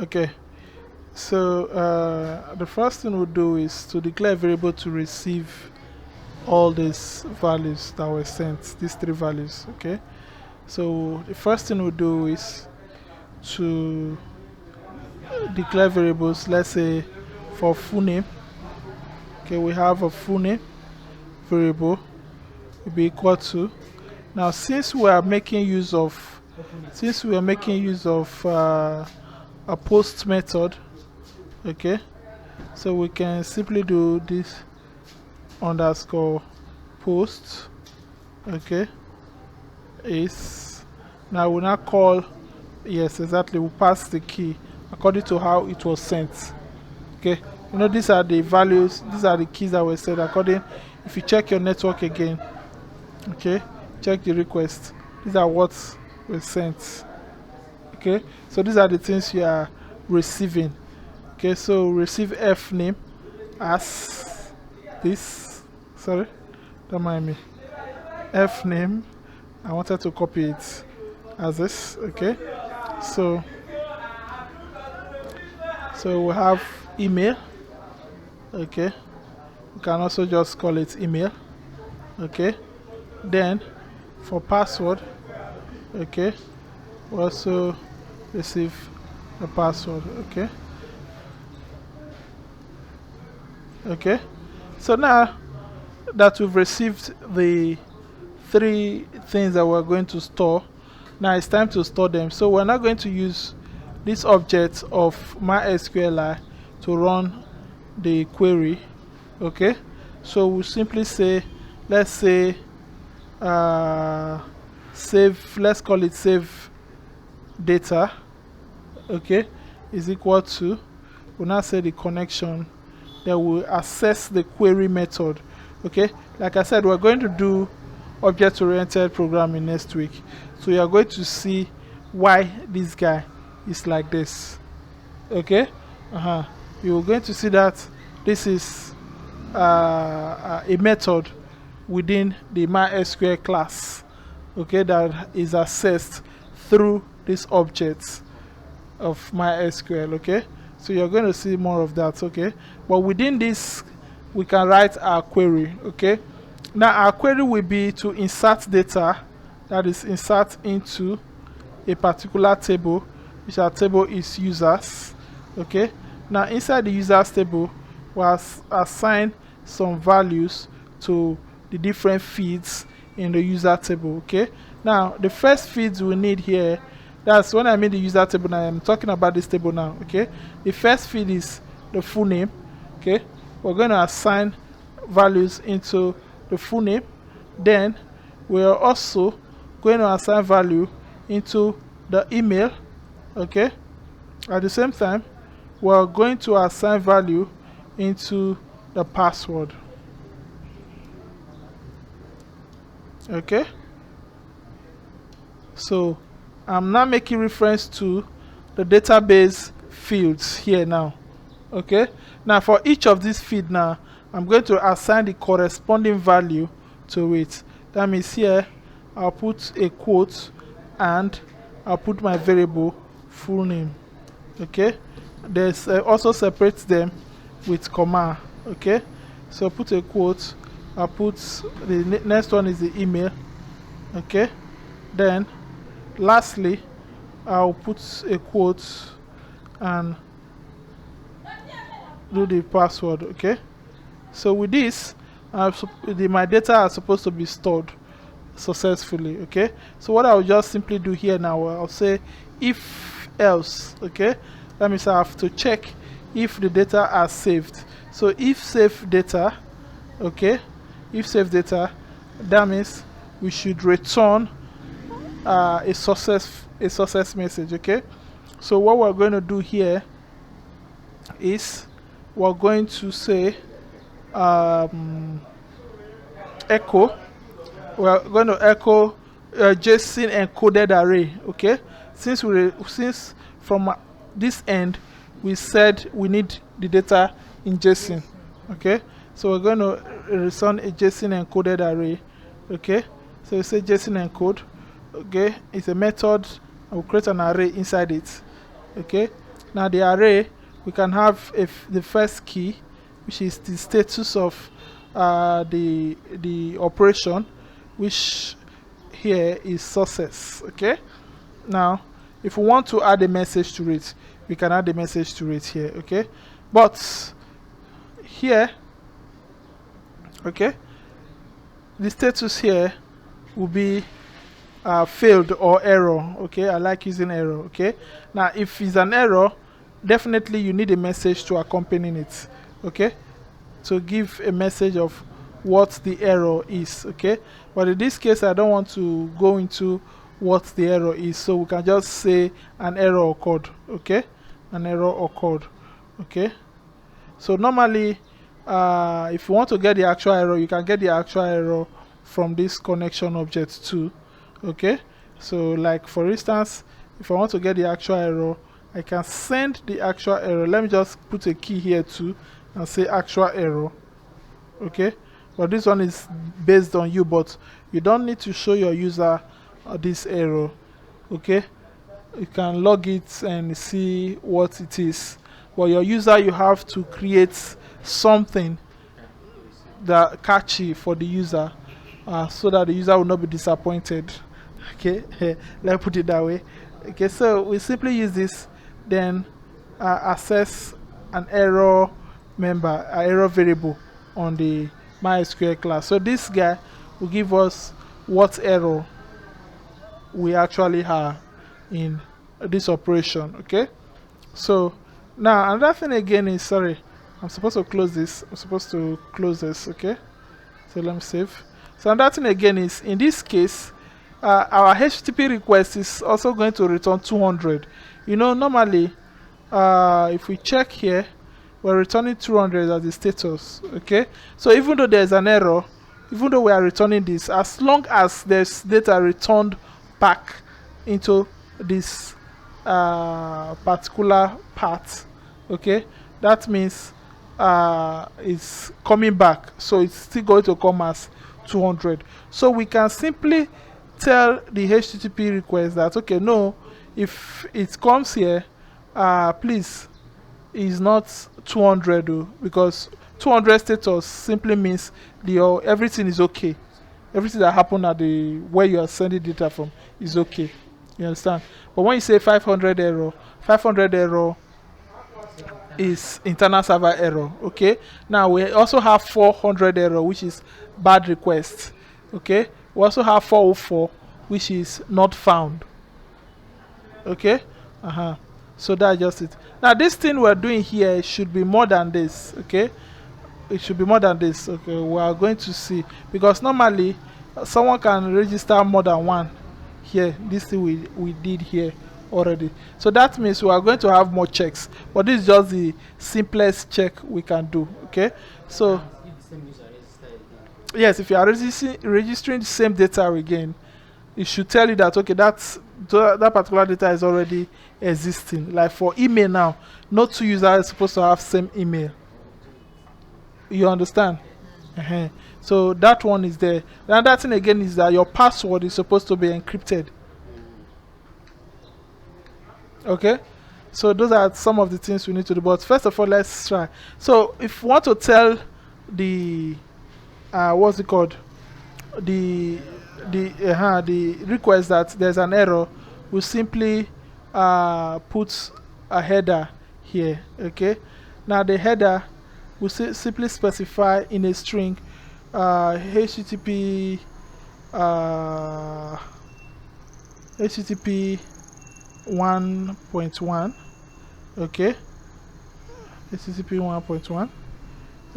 Okay, so the first thing we'll do is to declare a variable to receive all these values that were sent, these three values. Okay, so the first thing we'll do is to declare variables. Let's say for full name. Okay, we have a full name variable will be equal to. Now, since we are making use of a post method, okay, so we can simply do this underscore post, okay, is now we now call, yes, exactly, we pass the key according to how it was sent. Okay, you know, these are the values, these are the keys that were set according. If you check your network again, okay, check the request, these are what was sent. Okay, so these are the things you are receiving. Okay, so receive f name as this, sorry, don't mind me, f name, I wanted to copy it as this. Okay, so we have email. Okay, we can also just call it email. Okay, then for password, okay, we also receive the password. Okay, okay, so now that we've received the three things that we're going to store, now it's time to store them. So we're not going to use this object of MySQLi to run the query. Okay, so we'll simply say, let's say save, let's call it save data, okay, is equal to, we'll now say the connection that will access the query method. Okay, like I said, we're going to do object-oriented programming next week, so you are going to see why this guy is like this. Okay, you're going to see that this is a method within the MySQL class, okay, that is accessed through this object of MySQL. Okay, so you're going to see more of that. Okay, but within this we can write our query. Okay, now our query will be to insert data, that is insert into a particular table, which our table is users. Okay, now inside the users table we'll assign some values to the different feeds in the user table. Okay, now the first feeds we need here, that's when I mean the user table. Now I'm talking about this table now. Okay, the first feed is the full name. Okay, we're going to assign values into the full name. Then we are also going to assign value into the email. Okay, at the same time we're going to assign value into the password. Okay, so I'm now making reference to the database fields here now. Okay, now for each of these fields now I'm going to assign the corresponding value to it. That means here I'll put a quote and I'll put my variable full name. Okay, there's also separate them with comma. Okay, so put a quote, I'll put the next one is the email. Okay, then lastly I'll put a quote and do the password. Okay, so with this my data are supposed to be stored successfully. Okay, so what I'll just simply do here now, I'll say if else. Okay, that means I have to check if the data are saved. So if save data, okay, if save data, that means we should return a success message. Okay, so what we're going to do here is we're going to say echo, we're going to echo JSON encoded array. Okay, since from this end we said we need the data in JSON. Okay, so we're going to return a JSON encoded array. Okay, so we say JSON encode. Okay, it's a method. I will create an array inside it. Okay, Now the array, we can have the first key, which is the status of the operation, which here is success. Okay. Now if we want to add a message to it, we can add a message to it here. Okay, but here, okay, the status here will be failed or error. Okay, I like using error. Okay, now if it's an error, definitely you need a message to accompany it. Okay, to give a message of what the error is. Okay, but in this case I don't want to go into what the error is, so we can just say an error occurred. Okay, an error occurred. Okay, so normally if you want to get the actual error, you can get the actual error from this connection object too. Okay, so like for instance, if I want to get the actual error, I can send the actual error. Let me just put a key here too and say actual error. Okay, but this one is based on you, but you don't need to show your user this error. Okay, you can log it and see what it is, but your user, you have to create something that catchy for the user, so that the user will not be disappointed. Okay, let's put it that way. Okay, so we simply use this, then access an error member, an error variable on the MySQL class. So this guy will give us what error we actually have in this operation. Okay, so now another thing again is, sorry, I'm supposed to close this. Okay, so let me save. So another thing again is, in this case, our HTTP request is also going to return 200. You know, normally if we check here, we're returning 200 as the status. Okay, so even though there's an error, even though we are returning this, as long as there's data returned back into this particular path, okay, that means it's coming back, so it's still going to come as 200. So we can simply tell the HTTP request that, okay, no, if it comes here, please, is not 200 though, because 200 status simply means everything is okay. Everything that happened at the where you are sending data from is okay. You understand? But when you say 500 error, 500 error is internal server error. Okay, now we also have 400 error, which is bad request. Okay, we also have 404, which is not found. Okay, so that's just it. Now this thing we're doing here should be more than this. Okay, it should be more than this. Okay, we are going to see, because normally someone can register more than one here. This thing we did here already, so that means we are going to have more checks, but this is just the simplest check we can do. Okay, so yes, if you are registering the same data again, it should tell you that, okay, that particular data is already existing. Like for email now, no two users are supposed to have same email. You understand? So that one is there. And that thing again is that your password is supposed to be encrypted. Okay, so those are some of the things we need to do, but first of all, let's try. So if we want to tell the what's it called, the request that there's an error, we simply put a header here. Okay, now the header will simply specify in a string HTTP HTTP 1.1. okay, HTTP 1.1.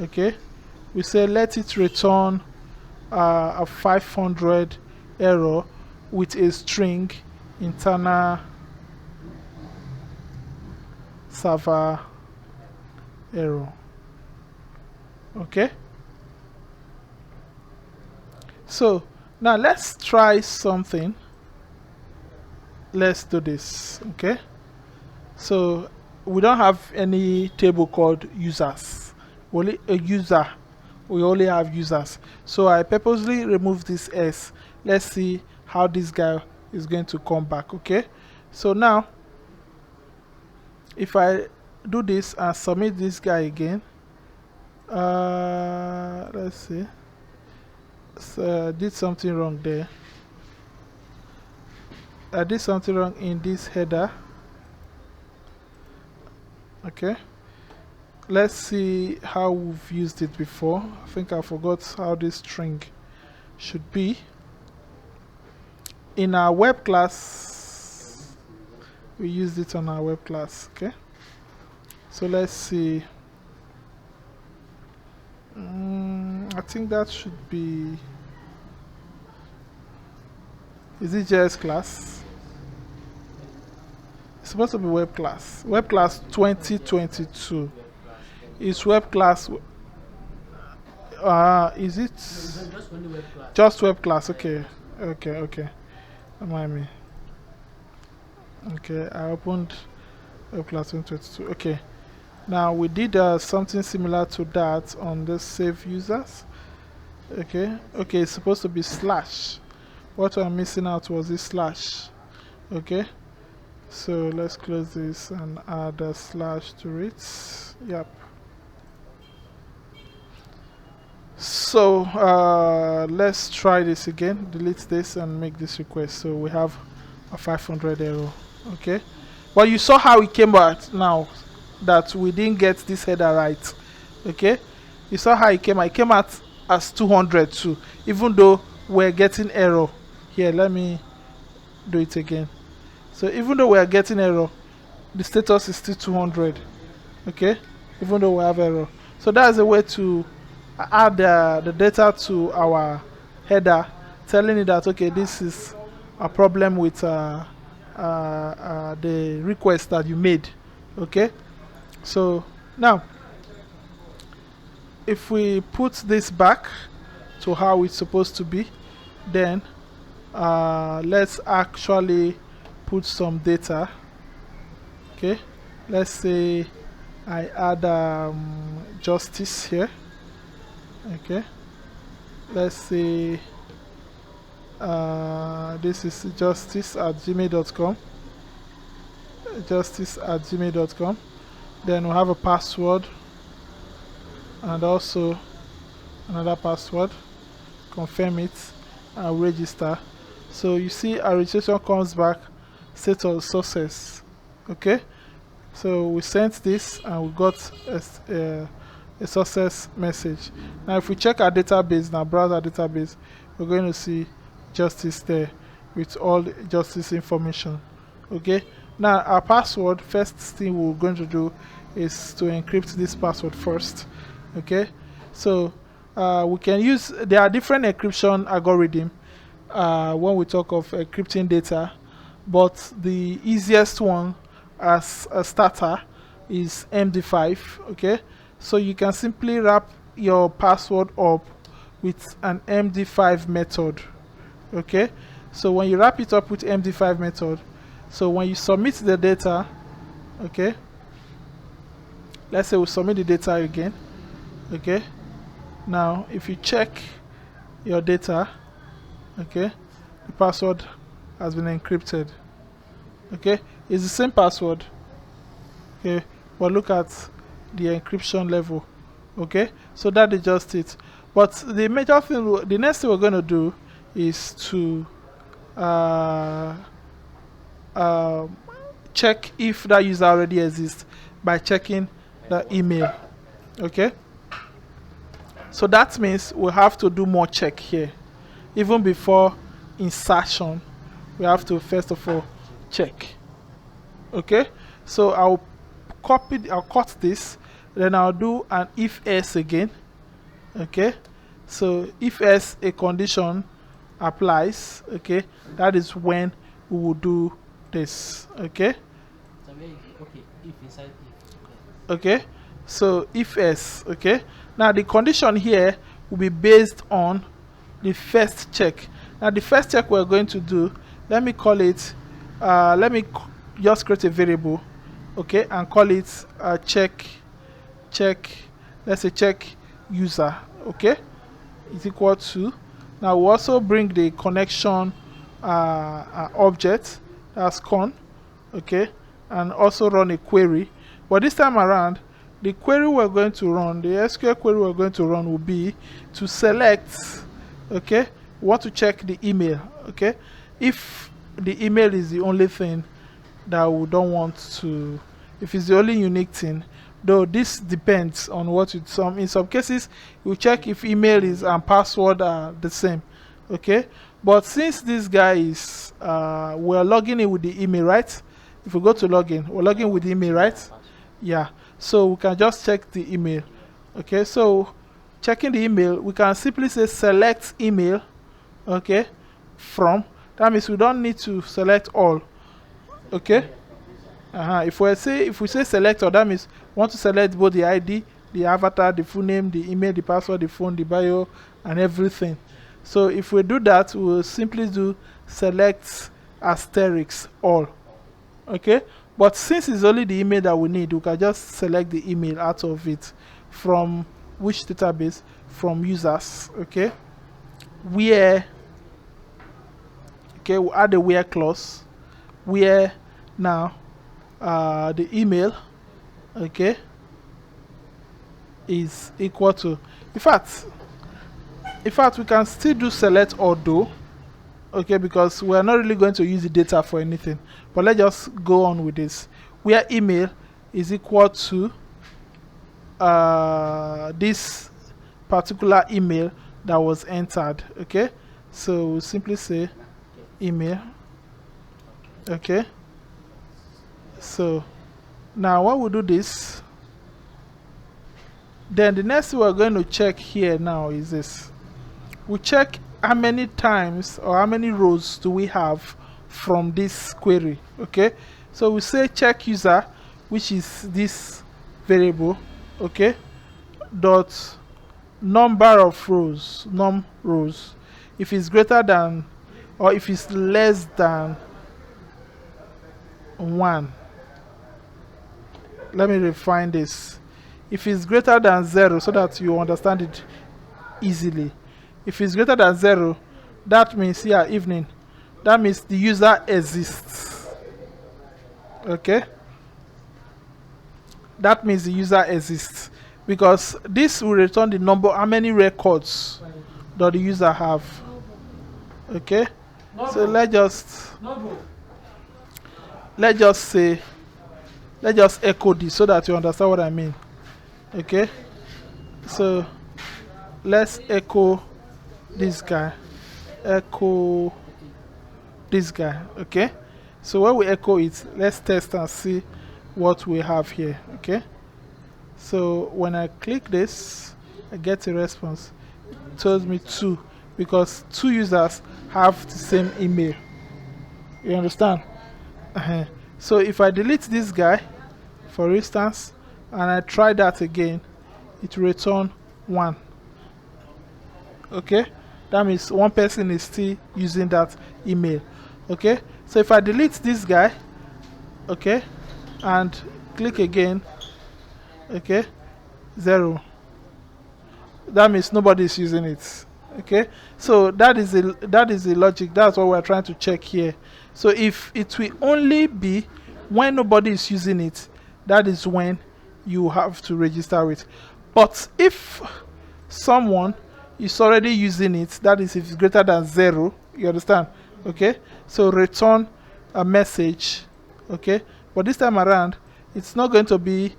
okay, we say let it return a 500 error with a string internal server error. Okay, so now let's try something. Let's do this. Okay, so we don't have any table called users, only a user. We only have users, so I purposely remove this S. Let's see how this guy is going to come back. Okay, so now if I do this and submit this guy again, let's see. So I did something wrong there. I did something wrong in this header. Okay, let's see how we've used it before. I think I forgot how this string should be. In our web class, we used it on our web class. Okay, so let's see. I think that should be, is it JS class? It's supposed to be web class. Web class 2022. Is web class, is it? Just only web class. Just web class, okay. Okay. Remind me. Okay, I opened web class 2022. Okay. Now we did something similar to that on the save users. Okay, it's supposed to be slash. What I'm missing out was this slash. Okay, so let's close this and add a slash to it. Yep. So let's try this again. Delete this and make this request. So we have a 500 error. Okay, but you saw how it came out now that we didn't get this header right. Okay, you saw how it came out. It came out as 200 too, even though we're getting error. Here, let me do it again. So even though we're getting error, the status is still 200. Okay, even though we have error. So that's a way to add the data to our header, telling it that okay, this is a problem with the request that you made. Okay, so now if we put this back to how it's supposed to be, then let's actually put some data. Okay, let's say I add justice here. Okay, let's say this is justice@gmail.com. Justice@gmail.com. Then we have a password and also another password. Confirm it and register. So you see our registration comes back status success. Okay, so we sent this and we got a success message. Now if we check our database, now browse our database, we're going to see justice there with all the justice information. Okay, now our password, first thing we're going to do is to encrypt this password first. Okay, so we can use, there are different encryption algorithm when we talk of encrypting data, but the easiest one as a starter is MD5. Okay, so you can simply wrap your password up with an MD5 method. Okay, so when you wrap it up with MD5 method, so when you submit the data, okay, let's say we submit the data again. Okay, now if you check your data, okay, the password has been encrypted. Okay, it's the same password. Okay, but look at the encryption level. Okay, so that is just it. But the major thing, the next thing we're going to do is to check if that user already exists by checking the email. Okay, so that means we have to do more check here. Even before insertion, we have to first of all check. Okay, so I'll cut this, then I'll do an if else again. Okay, so if else a condition applies, okay, that is when we will do this. Okay, Okay, if inside if. Okay, so if else. Okay, now the condition here will be based on the first check. Now the first check we're going to do, let me call it just create a variable, okay, and call it check, let's say check user. Okay, is equal to, now we also bring the connection object, that's con. Okay, and also run a query. But this time around, the query we're going to run, the SQL query we're going to run will be to select, okay, we want to check the email, okay, if the email is the only thing that we don't want to, if it's the only unique thing, though this depends on what in some cases you check if email is and password are the same, okay. But since this guy is we're logging in with the email, right? If we go to login, we're logging with the email, right? Yeah, so we can just check the email, okay. So checking the email, we can simply say select email, okay, from, that means we don't need to select all, okay. If we say select all, that means we want to select both the ID, the avatar, the full name, the email, the password, the phone, the bio, and everything. So if we do that, we'll simply do select asterisk all, okay. But since it's only the email that we need, we can just select the email out of it. From which database? From users, okay. Where, okay, we'll add a where clause, where now the email, okay, is equal to, in fact we can still do select or do, okay, because we are not really going to use the data for anything. But let's just go on with this, where email is equal to this particular email that was entered, okay. So we'll simply say email, okay. So now when we do this, then the next thing we're going to check here now is this. We check how many times or how many rows do we have from this query, okay. So we say check user, which is this variable, okay, dot number of rows, num rows, if it's greater than or if it's less than 1. Let me refine this. If it's greater than 0, so that you understand it easily. If it's greater than 0, that means here evening, that means the user exists, okay. That means the user exists, because this will return the number, how many records does the user have, okay. So let's just echo this so that you understand what I mean, okay. So let's echo this guy, echo this guy, okay. So when we echo it, let's test and see what we have here, okay. So when I click this, I get a response. It tells me 2, because 2 users have the same email, you understand. So if I delete this guy, for instance, and I try that again, it will return 1, okay. That means one person is still using that email, okay. So if I delete this guy, okay, and click again, okay, 0, that means nobody is using it, okay. So that is the logic. That's what we're trying to check here. So if it will only be when nobody is using it, that is when you have to register it. But if someone is already using it, that is if it's greater than 0, you understand, okay. So return a message, okay. But this time around, it's not going to be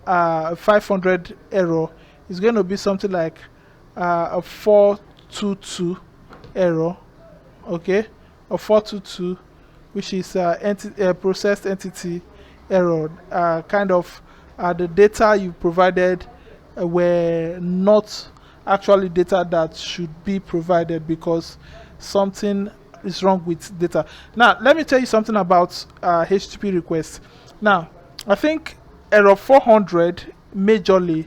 a 500 error. It's going to be something like a 422 error, okay, a 422, which is processed entity error. Kind of the data you provided were not actually data that should be provided, because something is wrong with data. Now let me tell you something about HTTP requests. Now I think error 400 majorly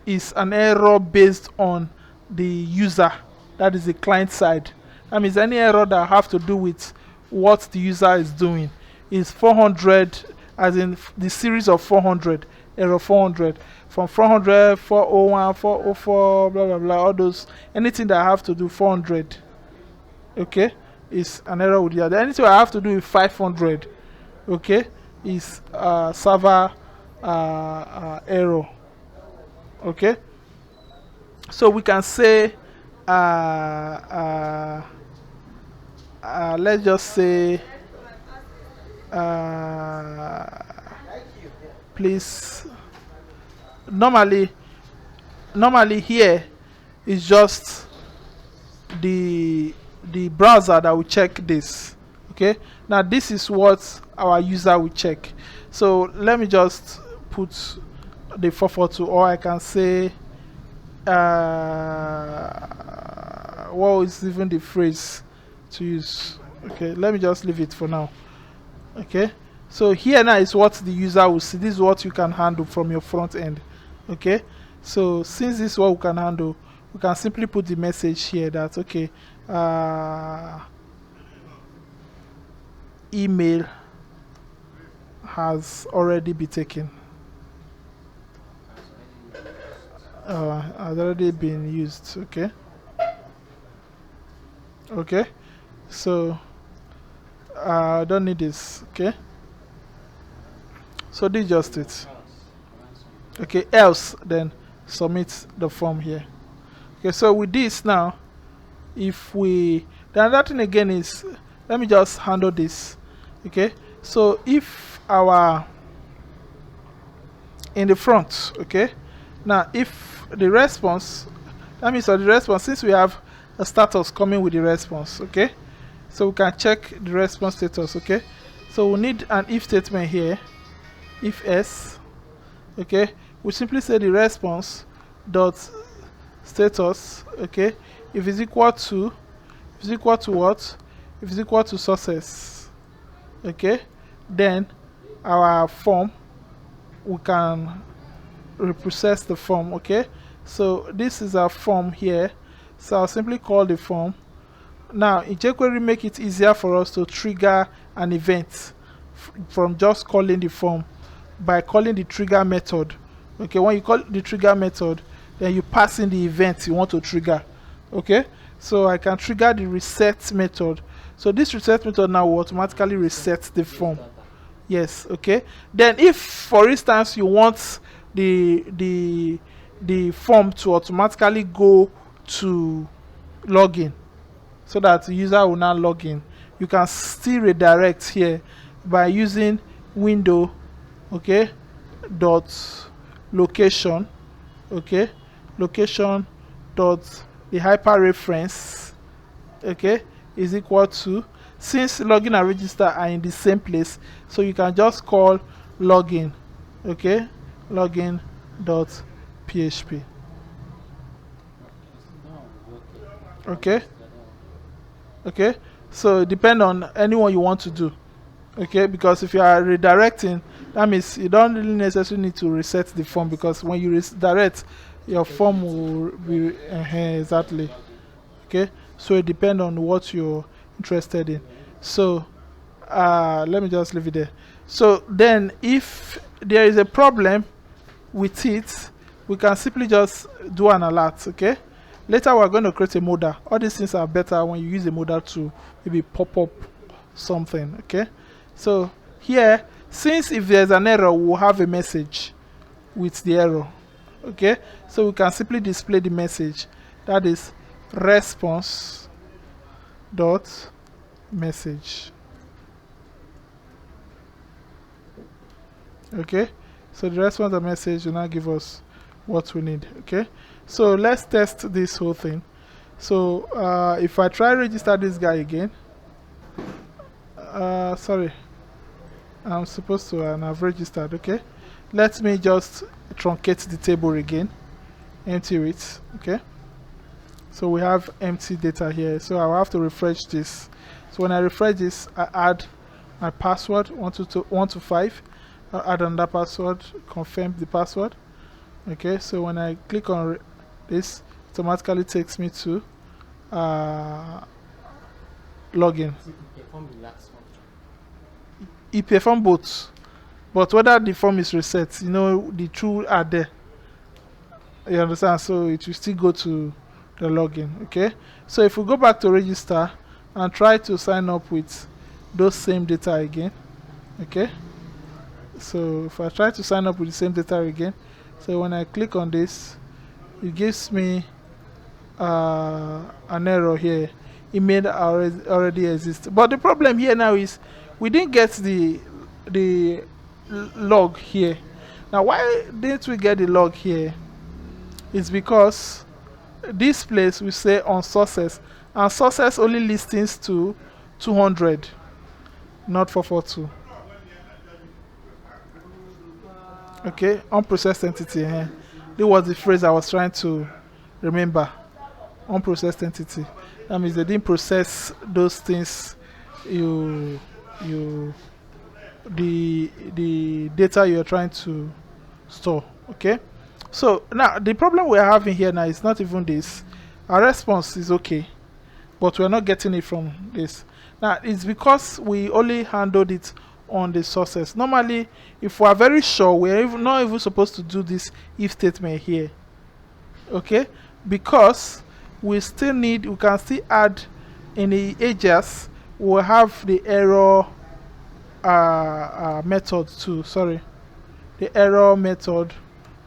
is an error based on the user, that is the client side. That means any error that have to do with what the user is doing is 400, as in the series of 400, error 400, from 400, 401, 404, blah blah blah, all those, anything that I have to do 400, okay, is an error with the other. Anything I have to do with 500, okay, is server error. Okay, so we can say let's just say please, normally here is just the browser that will check this. Okay, now this is what our user will check. So let me just put the 442, or I can say what is even the phrase to use. Okay, let me just leave it for now. Okay, so here now is what the user will see. This is what you can handle from your front end. Okay, so since this is what we can handle, we can simply put the message here that okay, email has already been taken, has already been used. Okay, okay, so I don't need this. Okay, so this is just it. Okay, else then submit the form here. Okay, so with this now, if we, the other thing again is, let me just handle this. Okay, so if our in the front, okay, now if the response, that means the response, since we have a status coming with the response, okay, so we can check the response status. Okay, so we need an if statement here. If s, okay, we simply say the response dot status, okay, if it's equal to, if it's equal to what, if it's equal to success, okay, then our form, we can reprocess the form. Okay, so this is our form here, so I'll simply call the form. Now in jQuery, make it easier for us to trigger an event from just calling the form by calling the trigger method. Okay, when you call the trigger method, then you pass in the event you want to trigger. Okay, so I can trigger the reset method. So this reset method now will automatically reset the form. Yes. Okay, then if for instance you want the form to automatically go to login, so that the user will now log in, you can still redirect here by using window, okay, dot location, okay, location dot the hyper reference, okay, is equal to, since login and register are in the same place, so you can just call login, okay, login dot php. Okay, okay, so depend on anyone you want to do. Okay, because if you are redirecting, that means you don't really necessarily need to reset the form, because when you redirect, your form will be exactly. Okay, so it depends on what you're interested in. So let me just leave it there. So then if there is a problem with it, we can simply just do an alert. Okay, later we're going to create a modal. All these things are better when you use a modal to maybe pop up something. Okay, so here, since if there's an error, we'll have a message with the error. Okay, so we can simply display the message, that is response dot message. Okay, so the response dot message will now give us what we need. Okay, so let's test this whole thing. So if I try register this guy again, sorry, I'm supposed to, and I've registered. Okay, let me just truncate the table again, empty it. Okay, so we have empty data here, so I'll have to refresh this. So when I refresh this, I add my password 125. I'll add another password, confirm the password. Okay, so when I click on this, it automatically takes me to login. It performs both, but whether the form is reset, you know, the two are there. You understand? So it will still go to the login. Okay, so if we go back to register and try to sign up with those same data again, okay, So if I try to sign up with the same data again, so when I click on this, it gives me an error here. Email already exists, but the problem here now is we didn't get the log here. Now why didn't we get the log here? It's because this place we say on sources, and sources only listens to 200, not 442. Okay, unprocessed entity. This was the phrase I was trying to remember. Unprocessed entity. That means they didn't process those things. You the data you're trying to store. Okay. So now the problem we're having here now is not even this. Our response is okay, but we're not getting it from this. Now it's because we only handled it on the sources. Normally, if we are very sure, we're not even supposed to do this if statement here. Okay, because we can still add in the edges. We'll have the error method too. Sorry, the error method,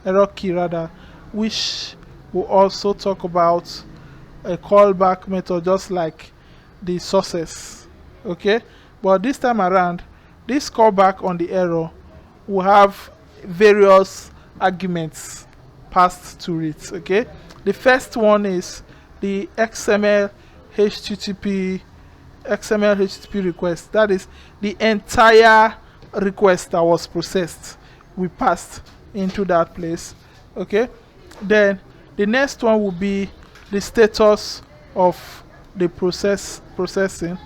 error key rather, which will also talk about a callback method just like the sources. Okay, but this time around, this callback on the error will have various arguments passed to it. Okay, the first one is the XML HTTP request. That is the entire request that was processed. We passed into that place. Okay, then the next one will be the status of the processing.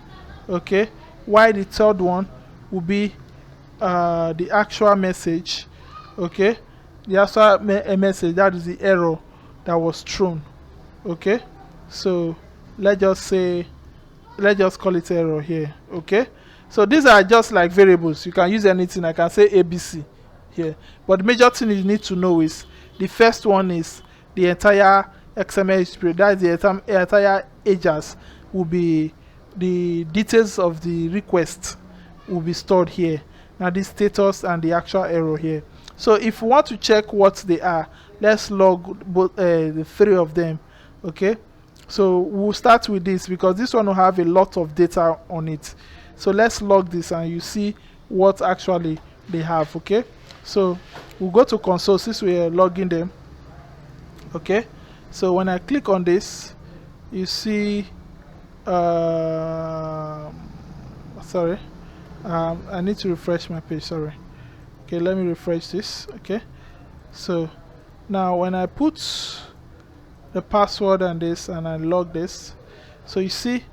Okay, while the third one will be the actual message. Okay, the actual message, that is the error that was thrown. Okay, so let's just call it error here. Okay, so these are just like variables. You can use anything. I can say ABC here, but the major thing you need to know is the first one is the entire XML history. That is the entire ages will be the details of the request will be stored here. Now the status and the actual error here. So if we want to check what they are, let's log both the three of them. Okay, so we'll start with this because this one will have a lot of data on it. So let's log this and you see what actually they have. Okay, so we'll go to console since we are logging them. Okay, so when I click on this, you see sorry, I need to refresh my page. Sorry. Okay, let me refresh this. Okay, so now when I put the password and this and I log this, so you see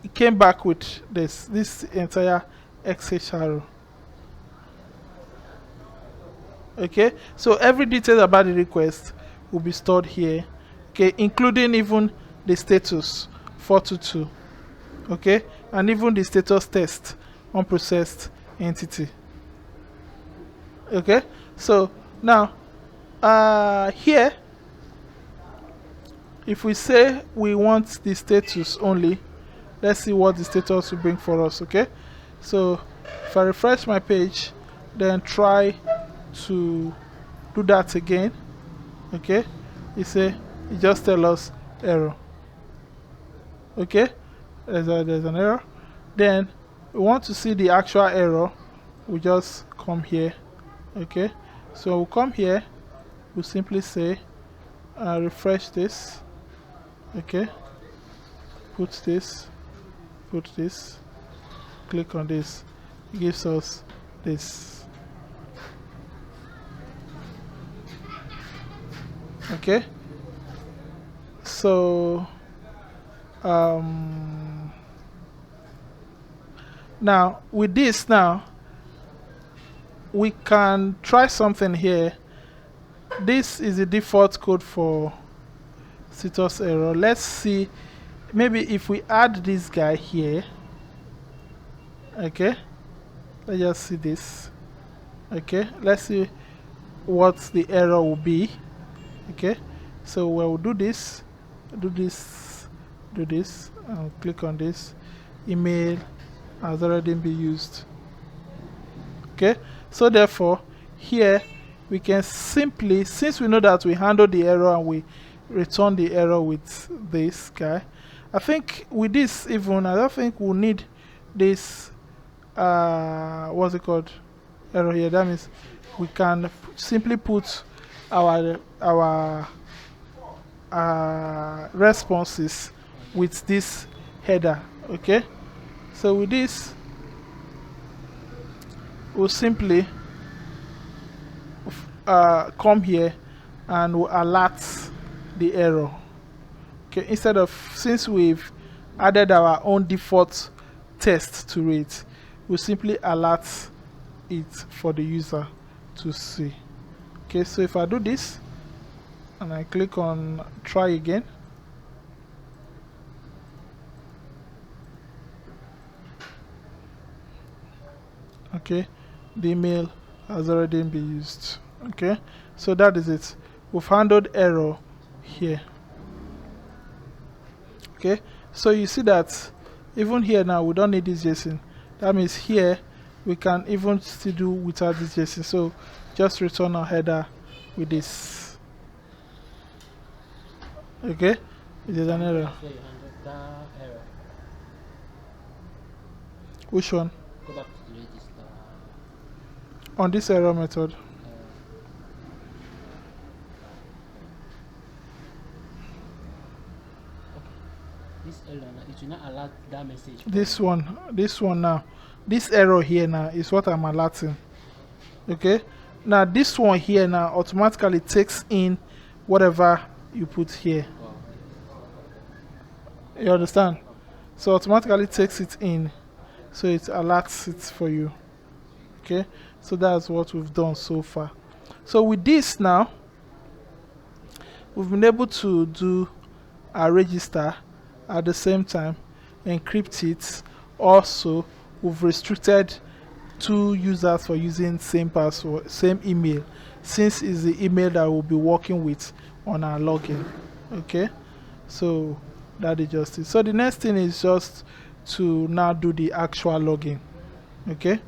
it came back with this entire XHR. Okay, so every detail about the request will be stored here. Okay, including even the status 422. Okay, and even the status test unprocessed entity. Okay, so now here if we say we want the status only, let's see what the status will bring for us. Okay, so if I refresh my page then try to do that again, okay, it just tell us error. Okay, there's an error. Then we want to see the actual error, we just come here. Okay, so we'll come here, we'll simply say refresh this. Okay, put this, click on this, it gives us this. Okay, so now with this, now we can try something here. This is the default code for status error. Let's see, maybe if we add this guy here. Okay, let's just see this. Okay, let's see what the error will be. Okay, so we'll do this, and click on this. Email has already been used. Okay, So therefore here we can simply, since we know that we handle the error and we return the error with this guy, I think with this even I don't think we'll need this what's it called, error here. That means we can simply put our responses with this header. Okay, so with this we'll simply come here and we'll alert the error. Okay, instead of, since we've added our own default test to it, we'll simply alert it for the user to see. Okay, so if I do this and I click on try again, okay, the email has already been used. Okay, so that is it. We've handled error here. Okay, so you see that even here now we don't need this JSON. That means here we can even still do without this JSON. So just return our header with this. Okay, it is an error. That's where you handle that error. Which one? Go back to the register. On this error method. This error now, it will not alert that message. This one now. This error here now is what I'm alerting. Okay, now this one here now automatically takes in whatever you put here. Wow. You understand? So automatically takes it in, so it alerts it for you. Okay, so that's what we've done so far. So with this now, we've been able to do a register at the same time, encrypt it. Also, we've restricted 2 users for using same password, same email, since it's the email that we'll be working with on our login. Okay, so that is just it. So the next thing is just to now do the actual login. Okay,